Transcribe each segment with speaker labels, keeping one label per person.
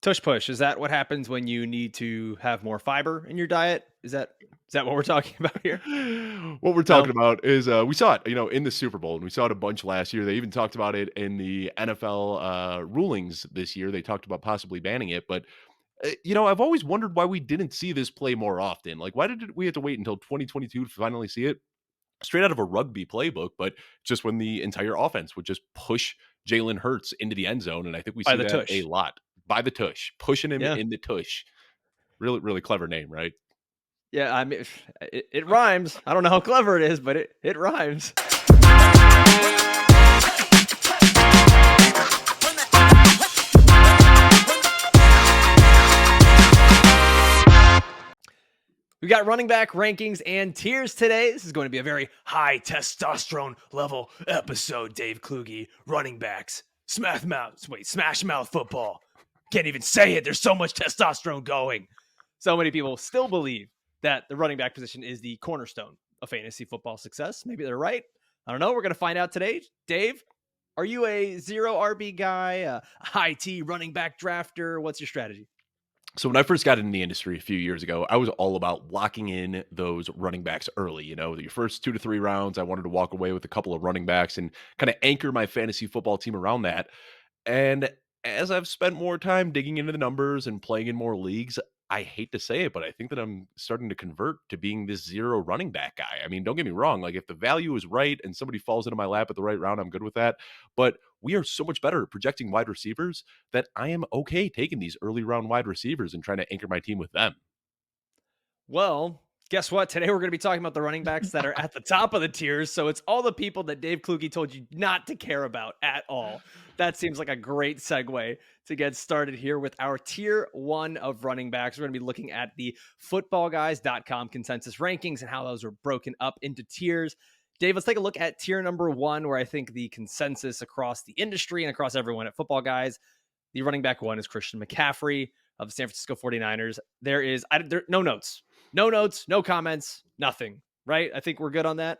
Speaker 1: Tush Push, is that what happens when you need to have more fiber in your diet? Is that what we're talking about here?
Speaker 2: What we're talking
Speaker 1: No?
Speaker 2: about is, we saw it, in the Super Bowl, and we saw it a bunch last year. They even talked about it in the NFL, rulings this year. They talked about possibly banning it, but, I've always wondered why we didn't see this play more often. Like, why did we have to wait until 2022 to finally see it? Straight out of a rugby playbook, but just when the entire offense would just push Jalen Hurts into the end zone, and I think we
Speaker 1: By
Speaker 2: see
Speaker 1: the
Speaker 2: that a
Speaker 1: tush.
Speaker 2: lot. By the tush, pushing him
Speaker 1: Yeah.
Speaker 2: in the tush. Really, really clever name, right?
Speaker 1: Yeah, I mean, it rhymes. I don't know how clever it is, but it rhymes. We got running back rankings and tiers today. This is going to be a very high testosterone level episode, Dave Kluge. Running backs. Smash mouth football. Can't even say it. There's so much testosterone going. So many people still believe that the running back position is the cornerstone of fantasy football success. Maybe they're right. I don't know. We're going to find out today. Dave, are you a zero RB guy, a high T running back drafter? What's your strategy?
Speaker 2: So when I first got into the industry a few years ago, I was all about locking in those running backs early. Your first 2 to 3 rounds, I wanted to walk away with a couple of running backs and kind of anchor my fantasy football team around that. And as I've spent more time digging into the numbers and playing in more leagues, I hate to say it, but I think that I'm starting to convert to being this zero running back guy. I mean, don't get me wrong. Like, if the value is right and somebody falls into my lap at the right round, I'm good with that. But we are so much better at projecting wide receivers that I am okay taking these early round wide receivers and trying to anchor my team with them.
Speaker 1: Well, guess what? Today we're going to be talking about the running backs that are at the top of the tiers. So it's all the people that Dave Kluge told you not to care about at all. That seems like a great segue to get started here with our tier one of running backs. We're going to be looking at the footballguys.com consensus rankings and how those are broken up into tiers. Dave, let's take a look at tier number one, where I think the consensus across the industry and across everyone at Football Guys, the running back one is Christian McCaffrey of the San Francisco 49ers. There no notes. No notes, no comments, nothing, right? I think we're good on that.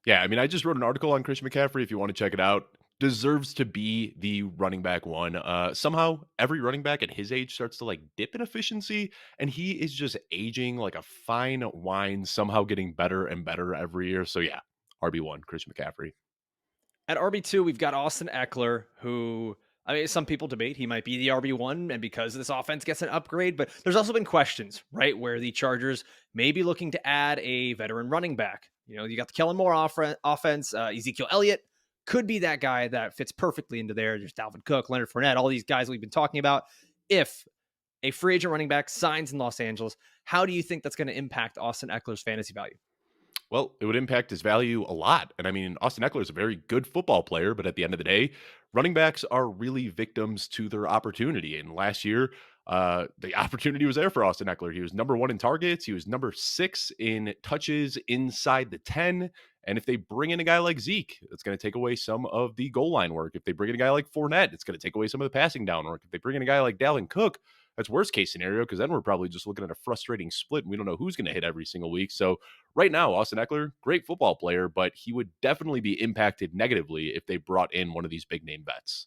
Speaker 2: Yeah, I mean, I just wrote an article on Christian McCaffrey. If you want to check it out, deserves to be the running back one. Somehow, every running back at his age starts to like dip in efficiency, and he is just aging like a fine wine, somehow getting better and better every year. So yeah, RB1, Christian McCaffrey.
Speaker 1: At RB2, we've got Austin Eckler, who, I mean, some people debate he might be the RB1, and because this offense gets an upgrade, but there's also been questions, right, where the Chargers may be looking to add a veteran running back. You got the Kellen Moore offense. Ezekiel Elliott could be that guy that fits perfectly into there. There's Dalvin Cook, Leonard Fournette, all these guys we've been talking about. If a free agent running back signs in Los Angeles, how do you think that's going to impact Austin Eckler's fantasy value?
Speaker 2: Well, it would impact his value a lot. And I mean, Austin Eckler is a very good football player, but at the end of the day, running backs are really victims to their opportunity. And last year, the opportunity was there for Austin Eckler. He was number one in targets. He was number 6 in touches inside the 10. And if they bring in a guy like Zeke, it's going to take away some of the goal line work. If they bring in a guy like Fournette, it's going to take away some of the passing down work. If they bring in a guy like Dalvin Cook, that's worst case scenario, because then we're probably just looking at a frustrating split and we don't know who's going to hit every single week. So right now, Austin Eckler, great football player, but he would definitely be impacted negatively if they brought in one of these big name vets.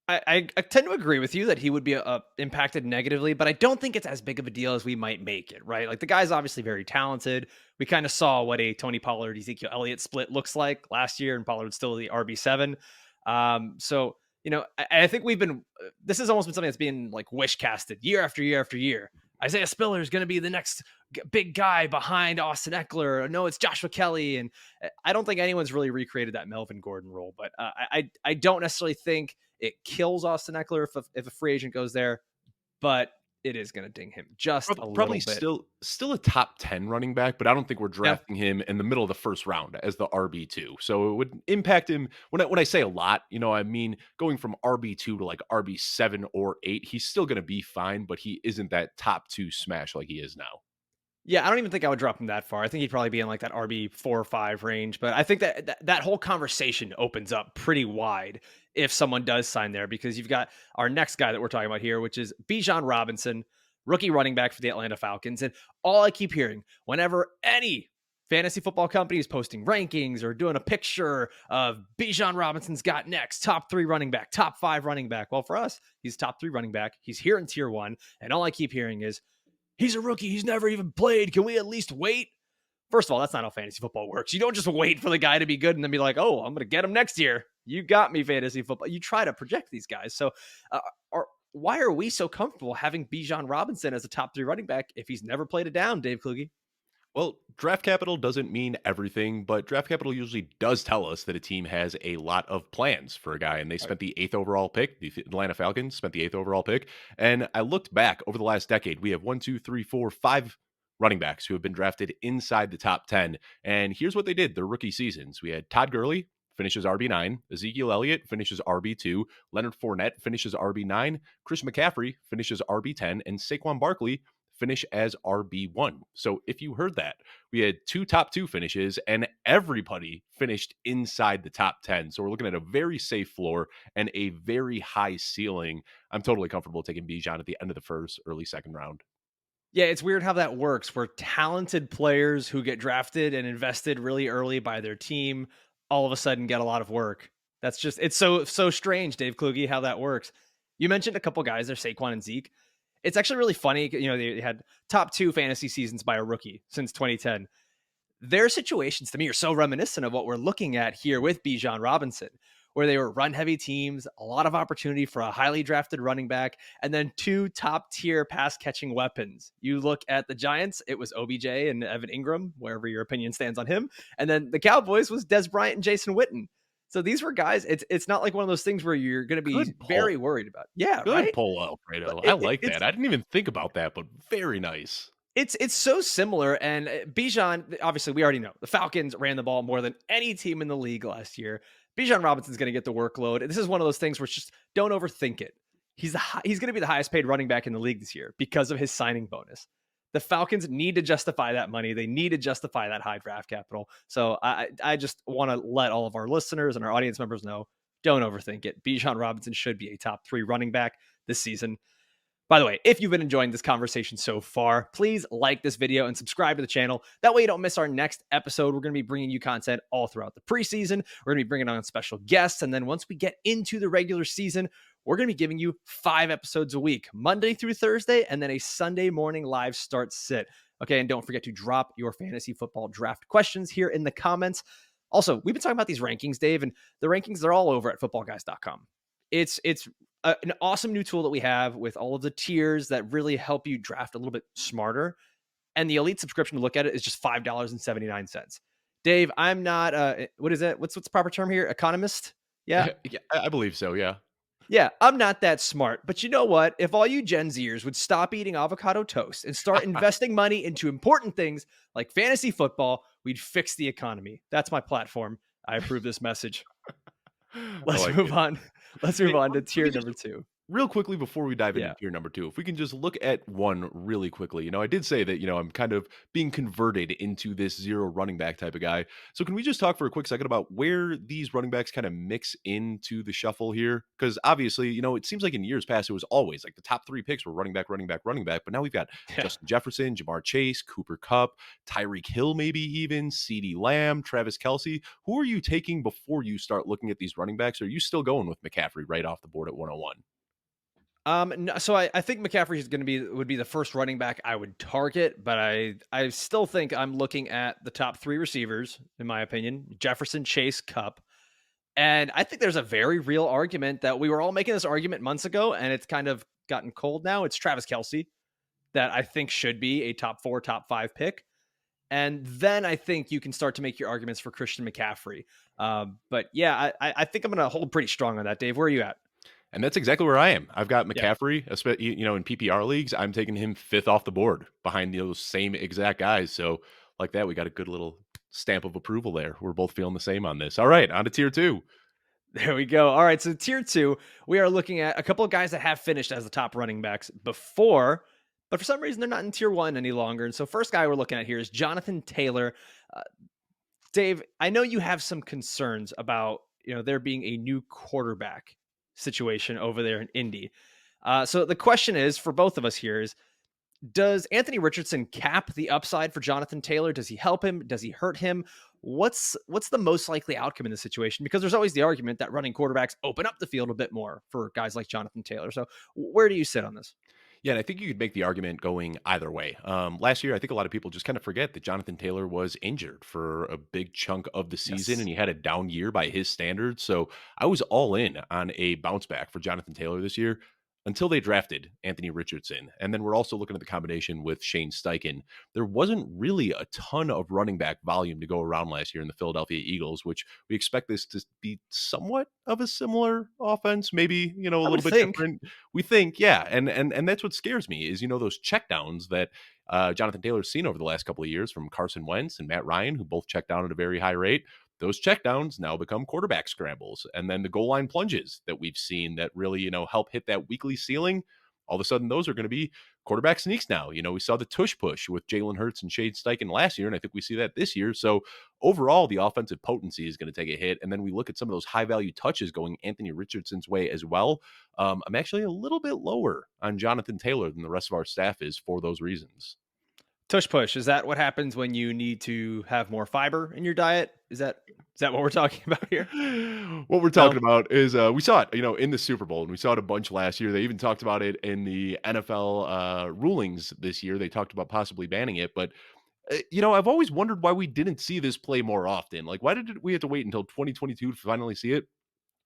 Speaker 1: I tend to agree with you that he would be impacted negatively, but I don't think it's as big of a deal as we might make it, right? Like, the guy's obviously very talented. We kind of saw what a Tony Pollard, Ezekiel Elliott split looks like last year, and Pollard's still the RB7. So, I think this has almost been something that's been like wish casted year after year after year. Isaiah Spiller is going to be the next big guy behind Austin Eckler. No, it's Joshua Kelly. And I don't think anyone's really recreated that Melvin Gordon role, but I don't necessarily think it kills Austin Eckler if a free agent goes there, but it is going to ding him just a
Speaker 2: Probably
Speaker 1: little bit.
Speaker 2: still a top 10 running back, but I don't think we're
Speaker 1: Yeah.
Speaker 2: drafting him in the middle of the first round as the RB2. So it would impact him when I say a lot, I mean going from RB2 to like RB7 or 8, he's still going to be fine, but he isn't that top 2 smash like he is now.
Speaker 1: Yeah, I don't even think I would drop him that far. I think he'd probably be in like that RB 4 or 5 range. But I think that whole conversation opens up pretty wide if someone does sign there, because you've got our next guy that we're talking about here, which is Bijan Robinson, rookie running back for the Atlanta Falcons. And all I keep hearing whenever any fantasy football companies posting rankings or doing a picture of Bijan Robinson's got next, top 3 running back, top 5 running back. Well, for us, he's top 3 running back. He's here in tier 1. And all I keep hearing is, he's a rookie. He's never even played. Can we at least wait? First of all, that's not how fantasy football works. You don't just wait for the guy to be good and then be like, oh, I'm going to get him next year. You got me, fantasy football. You try to project these guys. So why are we so comfortable having Bijan Robinson as a top 3 running back if he's never played it down, Dave Kluge?
Speaker 2: Well, draft capital doesn't mean everything, but draft capital usually does tell us that a team has a lot of plans for a guy, and they spent the 8th overall pick. The Atlanta Falcons spent the 8th overall pick. And I looked back over the last decade. We have 1, 2, 3, 4, 5 running backs who have been drafted inside the top 10. And here's what they did their rookie seasons. We had Todd Gurley, finishes RB9. Ezekiel Elliott finishes RB2. Leonard Fournette finishes RB9. Chris McCaffrey finishes RB10. And Saquon Barkley finish as RB1. So if you heard that, we had 2 top 2 finishes and everybody finished inside the top 10. So we're looking at a very safe floor and a very high ceiling. I'm totally comfortable taking Bijan at the end of the first, early second round.
Speaker 1: Yeah, it's weird how that works, where talented players who get drafted and invested really early by their team all of a sudden get a lot of work. That's just, it's so strange, Dave Kluge, how that works. You mentioned a couple guys there, Saquon and Zeke. It's actually really funny. You know, they had top 2 fantasy seasons by a rookie since 2010. Their situations to me are so reminiscent of what we're looking at here with Bijan Robinson, where they were run heavy teams, a lot of opportunity for a highly drafted running back, and then 2 top tier pass catching weapons. You look at the Giants, it was OBJ and Evan Ingram, wherever your opinion stands on him. And then the Cowboys was Des Bryant and Jason Witten. So these were guys, it's not like one of those things where you're going to be very worried about. Yeah,
Speaker 2: Good
Speaker 1: right?
Speaker 2: pull, Alfredo. I like that. I didn't even think about that, but very nice.
Speaker 1: It's so similar. And Bijan, obviously, we already know the Falcons ran the ball more than any team in the league last year. Bijan Robinson's going to get the workload. And this is one of those things where it's just don't overthink it. He's going to be the highest paid running back in the league this year because of his signing bonus. The Falcons need to justify that money. They need to justify that high draft capital. So I just want to let all of our listeners and our audience members know, don't overthink it. Bijan Robinson should be a top 3 running back this season. By the way, if you've been enjoying this conversation so far, please like this video and subscribe to the channel. That way you don't miss our next episode. We're going to be bringing you content all throughout the preseason. We're going to be bringing on special guests. And then once we get into the regular season, we're going to be giving you 5 episodes a week, Monday through Thursday, and then a Sunday morning live start sit. Okay, and don't forget to drop your fantasy football draft questions here in the comments. Also, we've been talking about these rankings, Dave, and the rankings, they're all over at footballguys.com. It's an awesome new tool that we have with all of the tiers that really help you draft a little bit smarter. And the elite subscription to look at it is just $5.79. Dave, I'm not, what is it? What's the proper term here? Economist? Yeah.
Speaker 2: Yeah, I believe so. Yeah.
Speaker 1: Yeah, I'm not that smart, but you know what? If all you Gen Zers would stop eating avocado toast and start investing money into important things like fantasy football, we'd fix the economy. That's my platform. I approve this message. Let's move on. Let's move on to tier number 2.
Speaker 2: Real quickly before we dive into tier number 2, if we can just look at one really quickly. I did say that, I'm kind of being converted into this 0 running back type of guy. So can we just talk for a quick second about where these running backs kind of mix into the shuffle here? Because obviously, it seems like in years past, it was always like the top 3 picks were running back, running back, running back. But now we've got Justin Jefferson, Jamar Chase, Cooper Kupp, Tyreek Hill, maybe even CeeDee Lamb, Travis Kelce. Who are you taking before you start looking at these running backs? Or are you still going with McCaffrey right off the board at 101?
Speaker 1: No, so I think McCaffrey is would be the first running back I would target, but I still think I'm looking at the top 3 receivers, in my opinion, Jefferson, Chase, Kupp. And I think there's a very real argument that we were all making this argument months ago, and it's kind of gotten cold now. It's Travis Kelce that I think should be a top 4, top 5 pick. And then I think you can start to make your arguments for Christian McCaffrey. But yeah, I think I'm going to hold pretty strong on that. Dave, where are you at?
Speaker 2: And that's exactly where I am. I've got McCaffrey, in PPR leagues. I'm taking him 5th off the board behind those same exact guys. So like that, we got a good little stamp of approval there. We're both feeling the same on this. All right, on to tier 2.
Speaker 1: There we go. All right, so tier 2, we are looking at a couple of guys that have finished as the top running backs before, but for some reason they're not in tier 1 any longer. And so first guy we're looking at here is Jonathan Taylor. Dave, I know you have some concerns about there being a new quarterback situation over there in Indy. So the question is for both of us here is, Does Anthony Richardson cap the upside for Jonathan Taylor? Does he help him? Does he hurt him? What's the most likely outcome in this situation? Because there's always the argument that running quarterbacks open up the field a bit more for guys like Jonathan Taylor. So where do you sit on this?
Speaker 2: Yeah, and I think you could make the argument going either way. Last year, I think a lot of people just kind of forget that Jonathan Taylor was injured for a big chunk of the season, and
Speaker 1: Yes.
Speaker 2: he had a down year by his standards. So I was all in on a bounce back for Jonathan Taylor this year until they drafted Anthony Richardson. And then we're also looking at the combination with Shane Steichen. There wasn't really a ton of running back volume to go around last year in the Philadelphia Eagles, which we expect this to be somewhat of a similar offense, maybe, a
Speaker 1: I would
Speaker 2: little bit
Speaker 1: think.
Speaker 2: different. We think, yeah, and that's what scares me is those checkdowns that Jonathan Taylor's seen over the last couple of years from Carson Wentz and Matt Ryan, who both check down at a very high rate. Those checkdowns now become quarterback scrambles, and then the goal line plunges that we've seen that really help hit that weekly ceiling. All of a sudden, those are going to be quarterback sneaks now. We saw the tush push with Jalen Hurts and Shane Steichen last year, and I think we see that this year. So overall, the offensive potency is going to take a hit. And then we look at some of those high value touches going Anthony Richardson's way as well. I'm actually a little bit lower on Jonathan Taylor than the rest of our staff is for those reasons.
Speaker 1: Tush push. Is that what happens when you need to have more fiber in your diet? Is that what we're talking about here?
Speaker 2: What we're
Speaker 1: No?
Speaker 2: talking about is we saw it, in the Super Bowl, and we saw it a bunch last year. They even talked about it in the NFL rulings this year. They talked about possibly banning it, but I've always wondered why we didn't see this play more often. Like, why did we have to wait until 2022 to finally see it?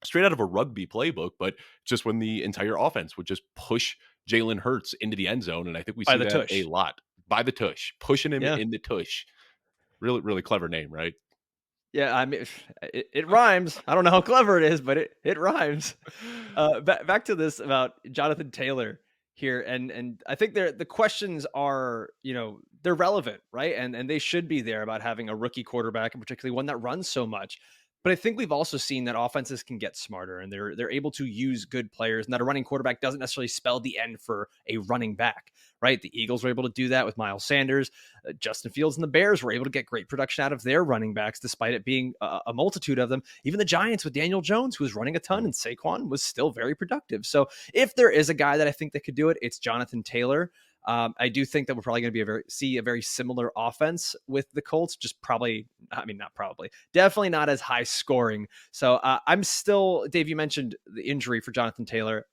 Speaker 2: Straight out of a rugby playbook, but just when the entire offense would just push Jalen Hurts into the end zone, and I think we
Speaker 1: By
Speaker 2: see
Speaker 1: the
Speaker 2: that a
Speaker 1: tush.
Speaker 2: lot by the tush, pushing him
Speaker 1: Yeah.
Speaker 2: in the tush. Really, really clever name, right?
Speaker 1: Yeah, I mean, it rhymes. I don't know how clever it is, but it rhymes. Back to this about Jonathan Taylor here, and I think the questions are, they're relevant, right? And they should be there about having a rookie quarterback, and particularly one that runs so much. But I think we've also seen that offenses can get smarter, and they're able to use good players, and that a running quarterback doesn't necessarily spell the end for a running back, right? The Eagles were able to do that with Miles Sanders. Justin Fields and the Bears were able to get great production out of their running backs, despite it being a multitude of them. Even the Giants with Daniel Jones, who was running a ton, and Saquon was still very productive. So if there is a guy that I think that could do it, it's Jonathan Taylor. I do think that we're probably going to see a very similar offense with the Colts. Just probably, I mean, not probably, definitely not as high scoring. So I'm still, Dave. You mentioned the injury for Jonathan Taylor.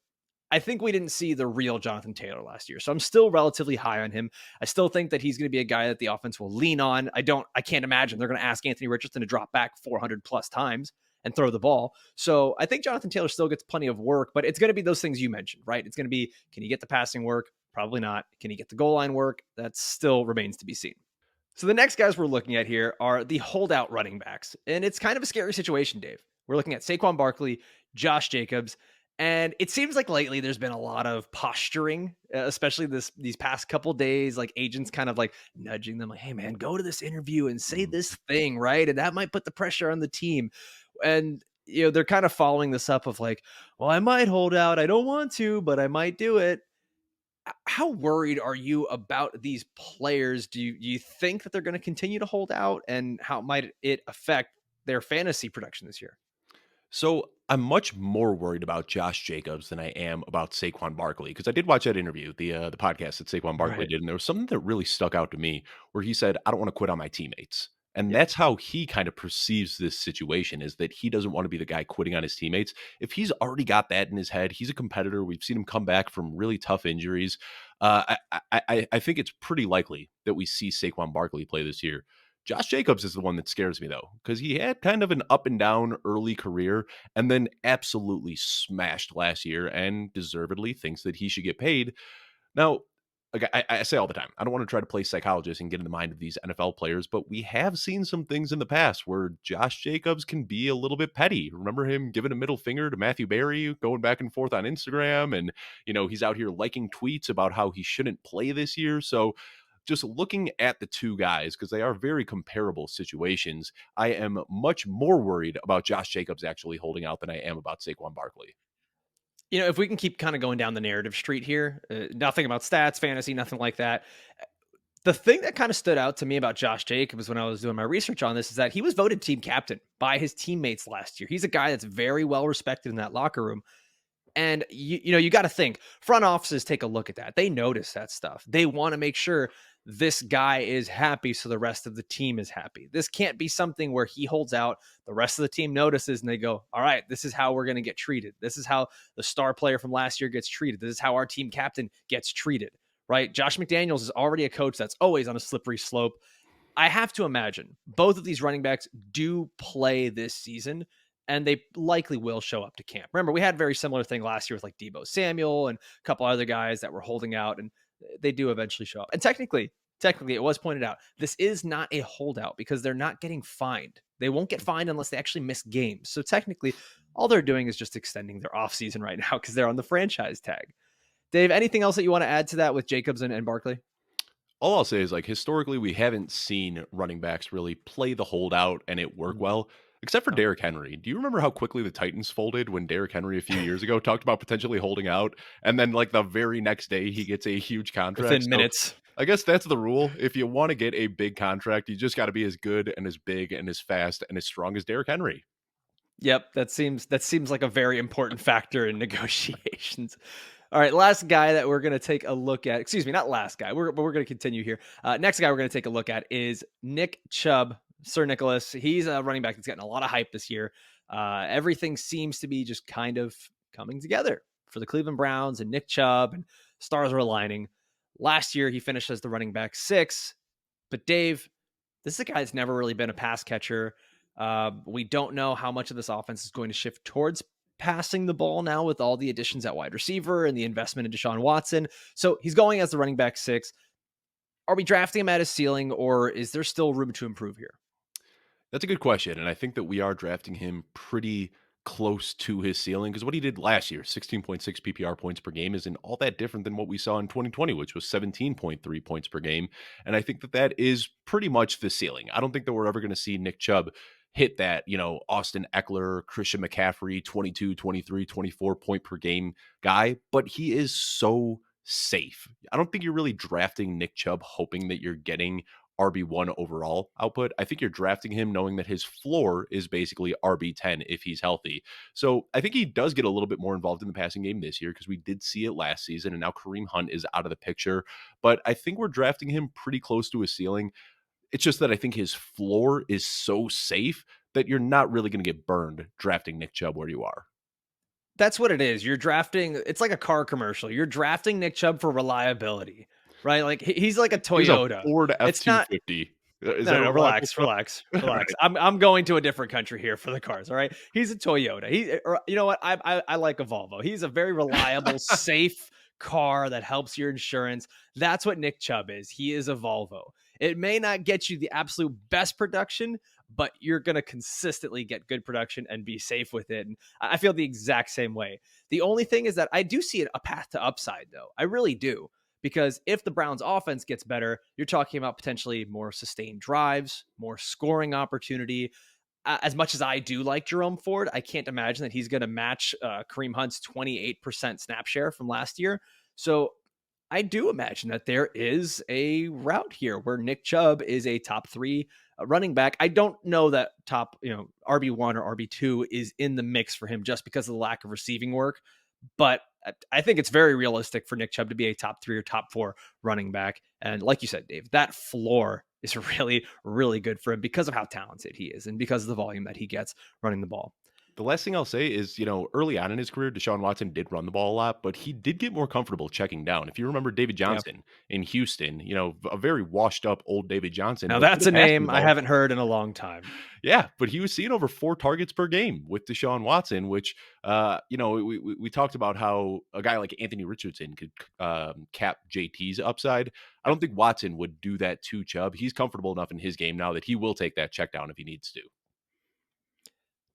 Speaker 1: I think we didn't see the real Jonathan Taylor last year. So I'm still relatively high on him. I still think that he's going to be a guy that the offense will lean on. I can't imagine they're going to ask Anthony Richardson to drop back 400 plus times and throw the ball. So I think Jonathan Taylor still gets plenty of work, but it's going to be those things you mentioned, right? It's going to be, can he get the passing work? Probably not. Can he get the goal line work? That still remains to be seen. So the next guys we're looking at here are the holdout running backs. And it's kind of a scary situation, Dave. We're looking at Saquon Barkley, Josh Jacobs, and it seems like lately there's been a lot of posturing, especially these past couple days, like agents kind of like nudging them like, "Hey man, go to this interview and say
Speaker 2: Mhm.
Speaker 1: this thing, right?" And that might put the pressure on the team. And they're kind of following this up of like, "Well, I might hold out. I don't want to, but I might do it." How worried are you about these players? Do you think that they're going to continue to hold out, and how might it affect their fantasy production this year?
Speaker 2: So I'm much more worried about Josh Jacobs than I am about Saquon Barkley because I did watch that interview, the podcast that Saquon Barkley
Speaker 1: Right.
Speaker 2: did, and there was something that really stuck out to me where he said, "I don't want to quit on my teammates." And
Speaker 1: Yep.
Speaker 2: that's how he kind of perceives this situation is that he doesn't want to be the guy quitting on his teammates. If he's already got that in his head, he's a competitor. We've seen him come back from really tough injuries. I think it's pretty likely that we see Saquon Barkley play this year. Josh Jacobs is the one that scares me though, because he had kind of an up and down early career and then absolutely smashed last year and deservedly thinks that he should get paid. Now, like I say all the time, I don't want to try to play psychologist and get in the mind of these NFL players, but we have seen some things in the past where Josh Jacobs can be a little bit petty. Remember him giving a middle finger to Matthew Berry, going back and forth on Instagram, and he's out here liking tweets about how he shouldn't play this year. So just looking at the two guys, because they are very comparable situations, I am much more worried about Josh Jacobs actually holding out than I am about Saquon Barkley.
Speaker 1: If we can keep kind of going down the narrative street here, nothing about stats, fantasy, nothing like that. The thing that kind of stood out to me about Josh Jacobs when I was doing my research on this is that he was voted team captain by his teammates last year. He's a guy that's very well respected in that locker room. And you got to think front offices take a look at that. They notice that stuff. They want to make sure this guy is happy so the rest of the team is happy. This can't be something where he holds out, the rest of the team notices and they go, all right, this is how we're going to get treated. This is how the star player from last year gets treated. This is how our team captain gets treated, right? Josh McDaniels is already a coach that's always on a slippery slope. I have to imagine both of these running backs do play this season, and they likely will show up to camp. Remember, we had a very similar thing last year with like Deebo Samuel and a couple other guys that were holding out, and they do eventually show up. And technically, it was pointed out, this is not a holdout because they're not getting fined. They won't get fined unless they actually miss games. So technically, all they're doing is just extending their offseason right now because they're on the franchise tag. Dave, anything else that you want to add to that with Jacobs and Barkley?
Speaker 2: All I'll say is, like, historically, we haven't seen running backs really play the holdout and it work well, except for
Speaker 1: No.
Speaker 2: Derrick Henry. Do you remember how quickly the Titans folded when Derrick Henry a few years ago talked about potentially holding out, and then like the very next day he gets a huge contract
Speaker 1: Within
Speaker 2: So
Speaker 1: minutes.
Speaker 2: I guess that's the rule. If you want to get a big contract, you just got to be as good and as big and as fast and as strong as Derrick Henry.
Speaker 1: Yep, that seems like a very important factor in negotiations. All right, last guy that we're going to take a look at. Excuse me, not last guy. But we're going to continue here. Next guy we're going to take a look at is Nick Chubb, Sir Nicholas. He's a running back that's getting a lot of hype this year. Everything seems to be just kind of coming together for the Cleveland Browns and Nick Chubb, and stars are aligning. Last year he finished as the running back 6, but Dave, this is a guy that's never really been a pass catcher. We don't know how much of this offense is going to shift towards passing the ball now with all the additions at wide receiver and the investment in Deshaun Watson. So he's going as the running back 6. Are we drafting him at his ceiling, or is there still room to improve here?
Speaker 2: That's a good question. And I think that we are drafting him pretty close to his ceiling because what he did last year, 16.6 PPR points per game, isn't all that different than what we saw in 2020, which was 17.3 points per game. And I think that that is pretty much the ceiling. I don't think that we're ever going to see Nick Chubb hit that, Austin Eckler, Christian McCaffrey, 22, 23, 24 point per game guy, but he is so safe. I don't think you're really drafting Nick Chubb hoping that you're getting RB1 overall output. I think you're drafting him knowing that his floor is basically RB10 if he's healthy. So I think he does get a little bit more involved in the passing game this year because we did see it last season and now Kareem Hunt is out of the picture. But I think we're drafting him pretty close to his ceiling. It's just that I think his floor is so safe that you're not really going to get burned drafting Nick Chubb where you are.
Speaker 1: That's what it is. You're drafting, it's like a car commercial. You're drafting Nick Chubb for reliability, right? Like he's like a
Speaker 2: He's a
Speaker 1: Toyota.
Speaker 2: Ford
Speaker 1: It's not.
Speaker 2: F-250. Is
Speaker 1: No,
Speaker 2: that
Speaker 1: no,
Speaker 2: a
Speaker 1: no,
Speaker 2: reliable
Speaker 1: relax,
Speaker 2: truck?
Speaker 1: relax,
Speaker 2: All
Speaker 1: relax.
Speaker 2: right.
Speaker 1: I'm going to a different country here for the cars. All right, he's a Toyota. You know what? I like a Volvo. He's a very reliable, safe car that helps your insurance. That's what Nick Chubb is. He is a Volvo. It may not get you the absolute best production, but you're going to consistently get good production and be safe with it. And I feel the exact same way. The only thing is that I do see a path to upside, though. I really do. Because if the Browns offense gets better, you're talking about potentially more sustained drives, more scoring opportunity. As much as I do like Jerome Ford, I can't imagine that he's going to match Kareem Hunt's 28% snap share from last year. So I do imagine that there is a route here where Nick Chubb is a top 3 running back. I don't know that top, RB1 or RB2 is in the mix for him just because of the lack of receiving work. But I think it's very realistic for Nick Chubb to be a top 3 or top 4 running back. And like you said, Dave, that floor is really, really good for him because of how talented he is and because of the volume that he gets running the ball.
Speaker 2: The last thing I'll say is, early on in his career, Deshaun Watson did run the ball a lot, but he did get more comfortable checking down. If you remember David
Speaker 1: Yeah.
Speaker 2: Johnson in Houston, a very washed up old David Johnson.
Speaker 1: Now
Speaker 2: but
Speaker 1: that's
Speaker 2: good
Speaker 1: a
Speaker 2: at passing
Speaker 1: name
Speaker 2: the
Speaker 1: I
Speaker 2: ball.
Speaker 1: haven't heard in a long time.
Speaker 2: Yeah, but he was seeing over 4 targets per game with Deshaun Watson, which, we talked about how a guy like Anthony Richardson could cap JT's upside. I don't think Watson would do that to Chubb. He's comfortable enough in his game now that he will take that check down if he needs to.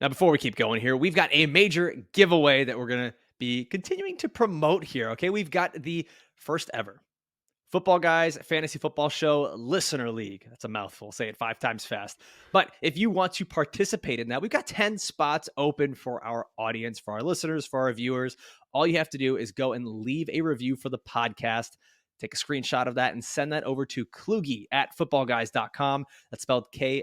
Speaker 1: Now, before we keep going here, we've got a major giveaway that we're going to be continuing to promote here. Okay, we've got the first ever Footballguys Fantasy Football Show Listener League. That's a mouthful. Say it 5 times fast. But if you want to participate in that, we've got 10 spots open for our audience, for our listeners, for our viewers. All you have to do is go and leave a review for the podcast. Take a screenshot of that and send that over to Kluge at footballguys.com. That's spelled Kluge,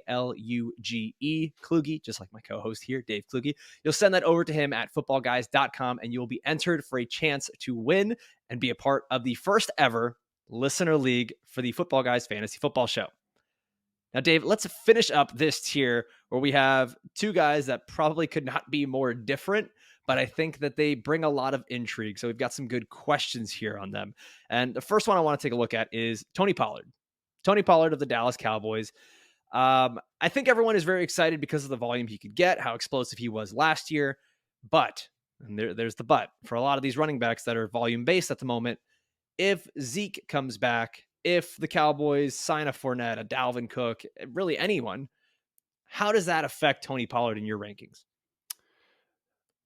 Speaker 1: Kluge, just like my co-host here, Dave Kluge. You'll send that over to him at footballguys.com, and you will be entered for a chance to win and be a part of the first ever listener league for the Football Guys Fantasy Football Show. Now, Dave, let's finish up this tier where we have two guys that probably could not be more different, but I think that they bring a lot of intrigue. So we've got some good questions here on them. And the first one I want to take a look at is Tony Pollard. Tony Pollard of the Dallas Cowboys. I think everyone is very excited because of the volume he could get, how explosive he was last year. But, and there's the but, for a lot of these running backs that are volume-based at the moment, if Zeke comes back, if the Cowboys sign a Fournette, a Dalvin Cook, really anyone, how does that affect Tony Pollard in your rankings?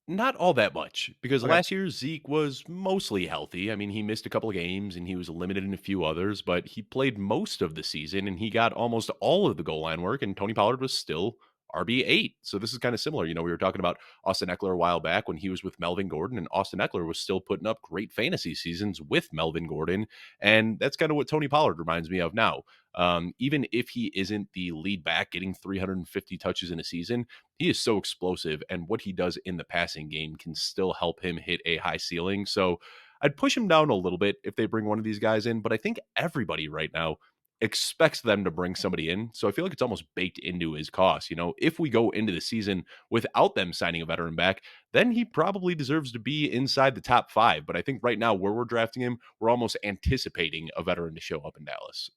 Speaker 2: Not all that much, because
Speaker 1: Okay.
Speaker 2: last year Zeke was mostly healthy. I mean, he missed a couple of games and he was limited in a few others, but he played most of the season and he got almost all of the goal line work, and Tony Pollard was still RB8. So this is kind of similar. We were talking about Austin Eckler a while back when he was with Melvin Gordon, and Austin Eckler was still putting up great fantasy seasons with Melvin Gordon. And that's kind of what Tony Pollard reminds me of now. Even if he isn't the lead back getting 350 touches in a season, he is so explosive, and what he does in the passing game can still help him hit a high ceiling. So I'd push him down a little bit if they bring one of these guys in, but I think everybody right now expects them to bring somebody in. So I feel like it's almost baked into his cost. If we go into the season without them signing a veteran back, then he probably deserves to be inside the top 5. But I think right now where we're drafting him, we're almost anticipating a veteran to show up in Dallas.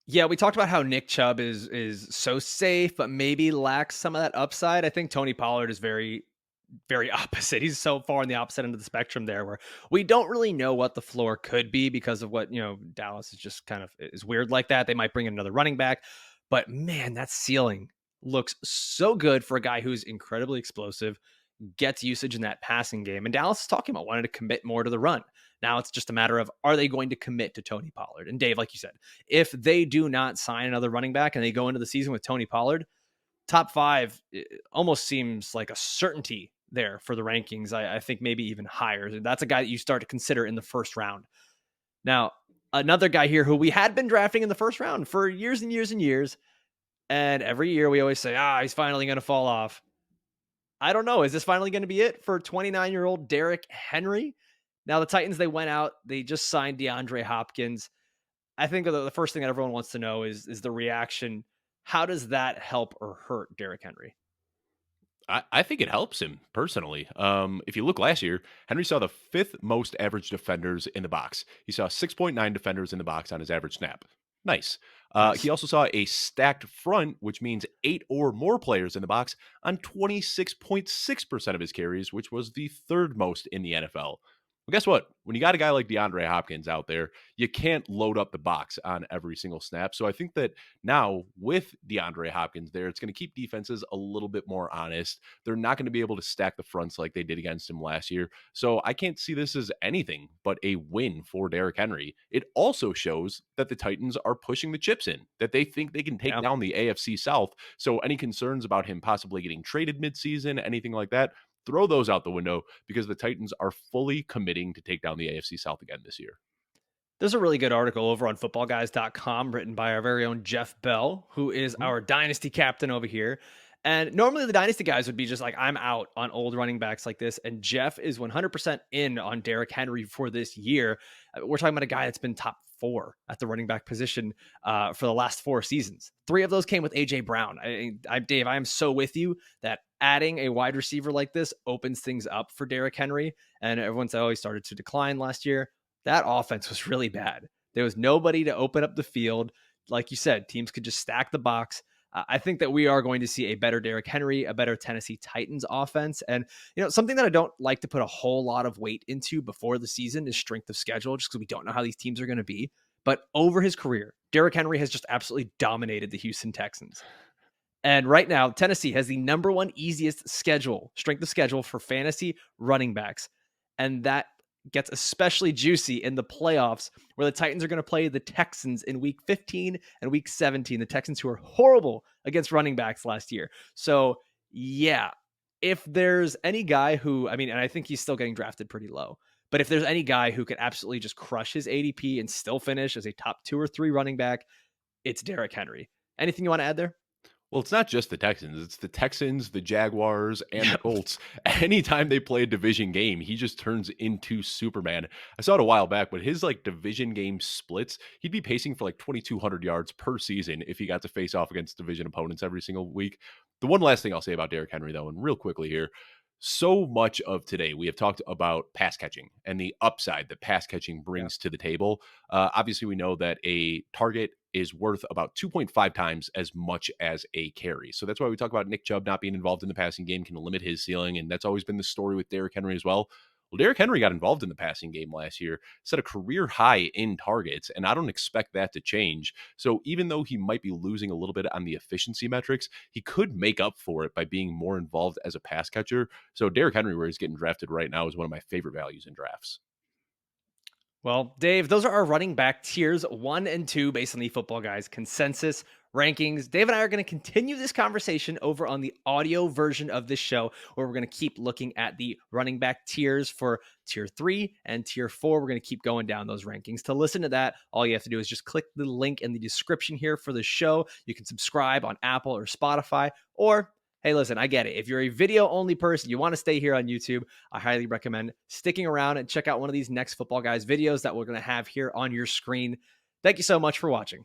Speaker 1: Yeah, we talked about how Nick Chubb is so safe, but maybe lacks some of that upside. I think Tony Pollard is very, very opposite. He's so far on the opposite end of the spectrum there, where we don't really know what the floor could be because of what, Dallas is just kind of is weird like that. They might bring in another running back, but man, that ceiling looks so good for a guy who's incredibly explosive, gets usage in that passing game. And Dallas is talking about wanting to commit more to the run. Now it's just a matter of, are they going to commit to Tony Pollard? And Dave, like you said, if they do not sign another running back and they go into the season with Tony Pollard, top 5 almost seems like a certainty there for the rankings. I think maybe even higher. That's a guy that you start to consider in the first round. Now, another guy here who we had been drafting in the first round for years and years and years. And every year we always say, he's finally going to fall off. I don't know. Is this finally going to be it for 29-year-old Derrick Henry? Now, the Titans, they went out. They just signed DeAndre Hopkins. I think the first thing that everyone wants to know is the reaction. How does that help or hurt Derrick Henry?
Speaker 2: I think it helps him personally. If you look last year, Henry saw the 5th most average defenders in the box. He saw 6.9 defenders in the box on his average snap. Nice. He
Speaker 1: Nice.
Speaker 2: also saw a stacked front, which means 8 or more players in the box on 26.6% of his carries, which was the 3rd most in the NFL. Well, guess what? When you got a guy like DeAndre Hopkins out there, you can't load up the box on every single snap. So I think that now with DeAndre Hopkins there, it's going to keep defenses a little bit more honest. They're not going to be able to stack the fronts like they did against him last year. So I can't see this as anything but a win for Derrick Henry. It also shows that the Titans are pushing the chips in, that they think they can take
Speaker 1: Yeah.
Speaker 2: down the AFC South. So any concerns about him possibly getting traded midseason, anything like that, throw those out the window, because the Titans are fully committing to take down the AFC South again this year.
Speaker 1: There's a really good article over on footballguys.com written by our very own Jeff Bell, who is
Speaker 2: Mhm.
Speaker 1: our dynasty captain over here. And normally the dynasty guys would be just like, I'm out on old running backs like this. And Jeff is 100% in on Derrick Henry for this year. We're talking about a guy that's been top 4 at the running back position for the last 4 seasons. 3 of those came with AJ Brown. Dave, I am so with you that adding a wide receiver like this opens things up for Derrick Henry. And everyone said, he started to decline last year. That offense was really bad. There was nobody to open up the field. Like you said, teams could just stack the box. I think that we are going to see a better Derrick Henry, a better Tennessee Titans offense. And, something that I don't like to put a whole lot of weight into before the season is strength of schedule, just because we don't know how these teams are going to be. But over his career, Derrick Henry has just absolutely dominated the Houston Texans. And right now, Tennessee has the number 1 easiest strength of schedule for fantasy running backs. And that gets especially juicy in the playoffs, where the Titans are going to play the Texans in week 15 and week 17. The Texans, who are horrible against running backs last year. So, yeah, if there's any guy who, and I think he's still getting drafted pretty low, But if there's any guy who could absolutely just crush his ADP and still finish as a top 2 or 3 running back, it's Derrick Henry. Anything you want to add there?
Speaker 2: Well, it's not just the Texans. It's the Texans, the Jaguars, and the
Speaker 1: Yeah.
Speaker 2: Colts. Anytime they play a division game, he just turns into Superman. I saw it a while back, but his like division game splits, he'd be pacing for like 2,200 yards per season if he got to face off against division opponents every single week. The one last thing I'll say about Derrick Henry, though, and real quickly here, so much of today we have talked about pass catching and the upside that pass catching
Speaker 1: Yeah.
Speaker 2: brings to the table. Obviously, we know that a target is worth about 2.5 times as much as a carry. So that's why we talk about Nick Chubb not being involved in the passing game can limit his ceiling. And that's always been the story with Derrick Henry as well. Well, Derrick Henry got involved in the passing game last year, set a career high in targets, and I don't expect that to change. So even though he might be losing a little bit on the efficiency metrics, he could make up for it by being more involved as a pass catcher. So Derrick Henry, where he's getting drafted right now, is one of my favorite values in drafts.
Speaker 1: Well, Dave, those are our running back tiers 1 and 2 based on the Football Guys consensus rankings. Dave and I are going to continue this conversation over on the audio version of this show, where we're going to keep looking at the running back tiers for tier 3 and tier 4. We're going to keep going down those rankings. To listen to that, all you have to do is just click the link in the description here for the show. You can subscribe on Apple or Spotify, or hey, listen, I get it. If you're a video only person, you want to stay here on YouTube, I highly recommend sticking around and check out one of these next Football Guys videos that we're going to have here on your screen. Thank you so much for watching.